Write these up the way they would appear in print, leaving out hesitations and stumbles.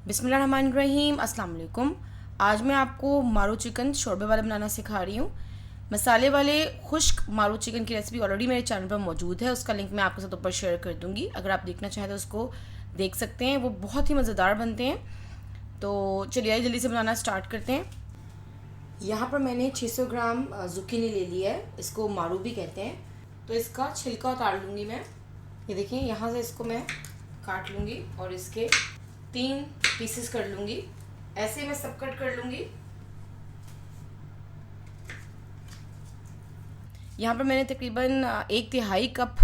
बिस्मिल्लाहिर्रहमानिर्रहीम, अस्सलाम वालेकुम। आज मैं आपको मारू चिकन शोरबे वाला बनाना सिखा रही हूँ। मसाले वाले खुश्क मारू चिकन की रेसिपी ऑलरेडी मेरे चैनल पर मौजूद है, उसका लिंक मैं आपके साथ ऊपर शेयर कर दूँगी। अगर आप देखना चाहें तो उसको देख सकते हैं, वो बहुत ही मज़ेदार बनते हैं। तो चलिए आइए जल्दी से बनाना स्टार्ट करते हैं। यहाँ पर मैंने 600 ग्राम ज़ुकीनी ले लिया है, इसको मारू भी कहते हैं। तो इसका छिलका उतार लूँगी मैं। ये देखिए, यहाँ से इसको मैं काट लूँगी और इसके 3 पीसेस कर लूँगी। ऐसे मैं सब कट कर लूँगी। यहाँ पर मैंने तकरीबन 1/3 कप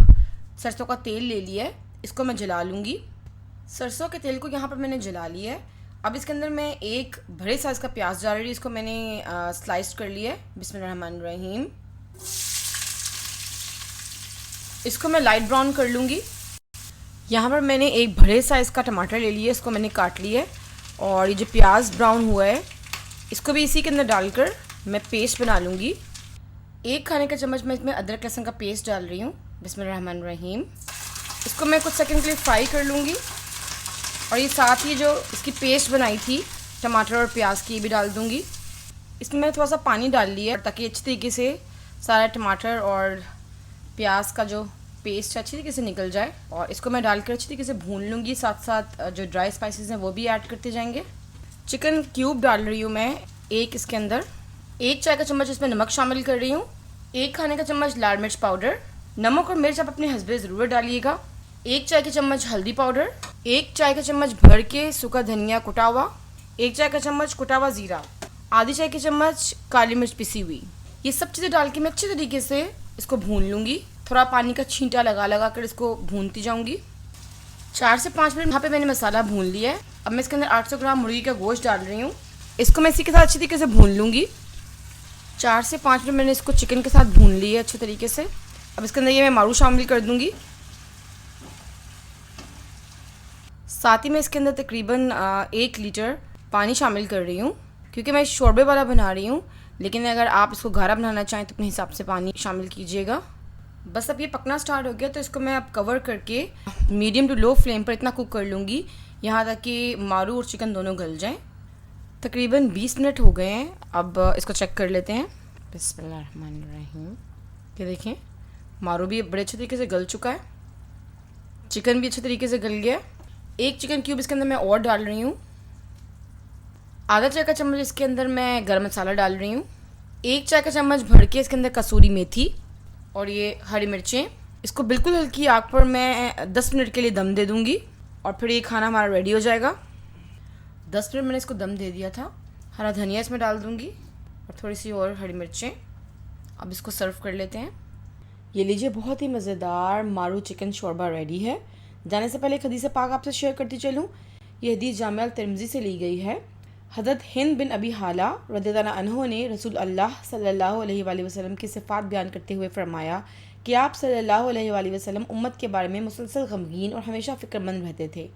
सरसों का तेल ले लिया है, इसको मैं जला लूँगी। सरसों के तेल को यहाँ पर मैंने जला लिया है। अब इसके अंदर मैं एक बड़े साइज़ का प्याज डाल रही हूँ, इसको मैंने स्लाइस कर लिया है। बिस्मिल्लाहिर्रहमानिर्रहीम। इसको मैं लाइट ब्राउन कर लूँगी। यहाँ पर मैंने एक बड़े साइज़ का टमाटर ले लिया है, इसको मैंने काट लिया है। और ये जो प्याज ब्राउन हुआ है, इसको भी इसी के अंदर डालकर मैं पेस्ट बना लूँगी। 1 खाने का चम्मच मैं इसमें अदरक लहसुन का पेस्ट डाल रही हूँ। बिस्मिल्लाहिर्रहमानिर्रहीम। इसको मैं कुछ सेकंड के लिए फ्राई कर लूँगी। और ये साथ ही जो इसकी पेस्ट बनाई थी टमाटर और प्याज की, भी डाल दूँगी। इसमें मैंने थोड़ा सा पानी डाल लिया ताकि अच्छी तरीके से सारा टमाटर और प्याज का जो पेस्ट अच्छी तरीके से निकल जाए। और इसको मैं डालकर अच्छी तरीके से भून लूँगी। साथ साथ जो ड्राई स्पाइसेस हैं वो भी ऐड करते जाएंगे। चिकन क्यूब डाल रही हूँ मैं एक इसके अंदर। 1 चाय का चम्मच इसमें नमक शामिल कर रही हूँ। 1 खाने का चम्मच लाल मिर्च पाउडर। नमक और मिर्च आप अपने हस्बे ज़रूर डालिएगा। 1 चाय का चम्मच हल्दी पाउडर। 1 चाय का चम्मच भर के सूखा धनिया कुटा हुआ। 1 चाय का चम्मच कुटा हुआ ज़ीरा। आधी चाय की चम्मच काली मिर्च पिसी हुई। ये सब चीज़ें डाल के मैं अच्छे तरीके से इसको भून लूँगी। थोड़ा पानी का छींटा लगा कर इसको भूनती जाऊँगी। 4 से 5 मिनट यहाँ पे मैंने मसाला भून लिया है। अब मैं इसके अंदर 800 ग्राम मुर्गी का गोश्त डाल रही हूँ। इसको मैं इसी के साथ अच्छी तरीके से भून लूँगी। 4 से 5 मिनट मैंने इसको चिकन के साथ भून लिया है अच्छे तरीके से। अब इसके अंदर ये मैं मारू शामिल कर दूँगी। साथ ही मैं इसके अंदर तकरीबन 1 लीटर पानी शामिल कर रही हूँ, क्योंकि मैं शोरबे वाला बना रही हूँ। लेकिन अगर आप इसको गाढ़ा बनाना चाहें तो अपने हिसाब से पानी शामिल कीजिएगा। बस अब ये पकना स्टार्ट हो गया तो इसको मैं अब कवर करके मीडियम टू लो फ्लेम पर इतना कुक कर लूँगी यहाँ तक कि मारू और चिकन दोनों गल जाएं। तकरीबन 20 मिनट हो गए हैं। अब इसको चेक कर लेते हैं। बिस्मिल्लाहिर्रहमानिर्रहीम। ये देखें, मारू भी बड़े अच्छे तरीके से गल चुका है, चिकन भी अच्छे तरीके से गल गया है। 1 चिकन क्यूब इसके अंदर मैं और डाल रही हूँ। आधा चाय का चम्मच इसके अंदर मैं गरम मसाला डाल रही हूँ। 1 चाय का चम्मच भर के इसके अंदर कसूरी मेथी और ये हरी मिर्चें। इसको बिल्कुल हल्की आग पर मैं 10 मिनट के लिए दम दे दूँगी और फिर ये खाना हमारा रेडी हो जाएगा। 10 मिनट मैंने इसको दम दे दिया था। हरा धनिया इसमें डाल दूँगी और थोड़ी सी और हरी मिर्चें। अब इसको सर्व कर लेते हैं। ये लीजिए, बहुत ही मज़ेदार मारू चिकन शोरबा रेडी है। जाने से पहले एक हदीस पाक आपसे शेयर करती चलूँ। ये हदीस जामिया तिर्मिज़ी से ली गई है। हज़रत हिंद बिन अबी हाला रज़ियल्लाहु अन्हु ने रसूल अल्लाह सल्लल्लाहु अलैहि वसल्लम की सिफ़ात बयान करते हुए फरमाया कि आप सल्लल्लाहु अलैहि वसल्लम उम्मत के बारे में मुसलसल गमगीन और हमेशा फ़िक्रमंद रहते थे।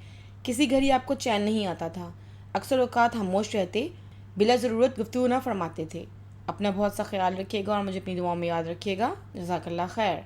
किसी घड़ी आपको चैन नहीं आता था। अक्सर औक़ात खामोश रहते, बिला ज़रूरत गुफ्तगू न फरमाते थे। अपना बहुत सा ख्याल रखिएगा और मुझे अपनी दुआओं में याद रखिएगा। जज़ाकल्लाह खैर।